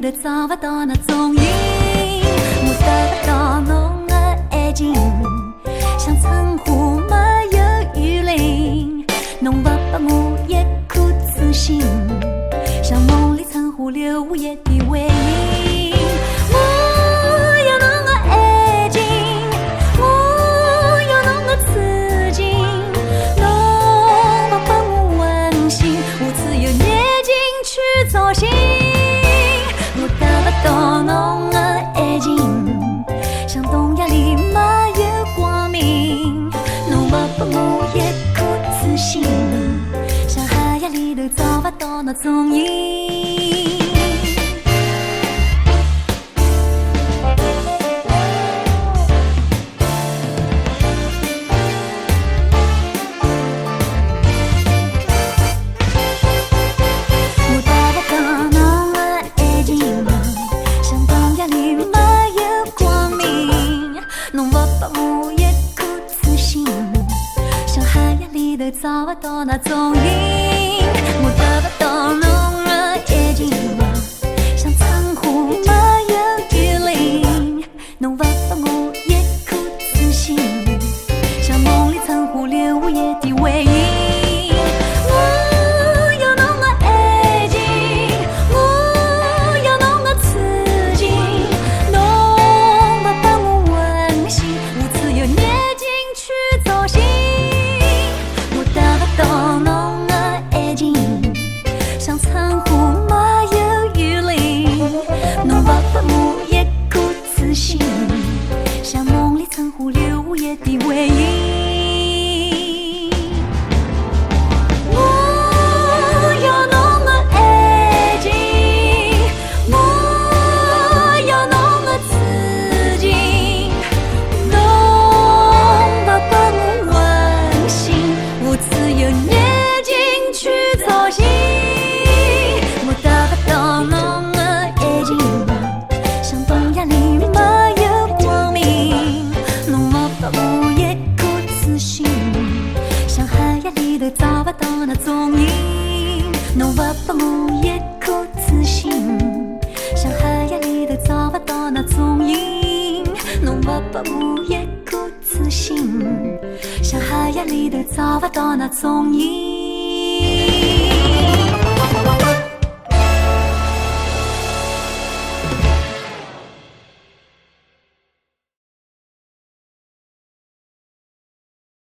头找不到那踪影，我得不到侬的爱情，像春花没有雨淋，侬不给我一颗痴心，像梦里春花留下一点回忆。我要侬的爱情，我要侬的痴情，侬不给我温馨，我只有眼睛去找寻。我得不到侬的爱情，像冬夜里没有光明，侬不给我一颗痴心，像海洋里头找不到那踪影。找不到那踪影，我得不到侬的爱情，像春花没有雨淋，侬不给我一颗痴心，像梦里春花留下一点回忆。我要侬的爱情，我要侬的痴情，侬不给我温馨，我只有眼睛去找寻。得不到侬的爱情，像春花没有雨淋，侬不给我一颗痴心，像梦里春花留下一点回忆。我要侬的爱情，我要侬的痴情，侬不给我温馨，我只有眼睛去找寻。我得不到侬的爱情，像冬夜里没有光明，侬不给我一颗痴心，像海洋里头找不到那踪影。侬不给我一颗痴心，像海洋里头找不到那踪影。侬不给我一颗痴心，像海洋里头找不到那踪影。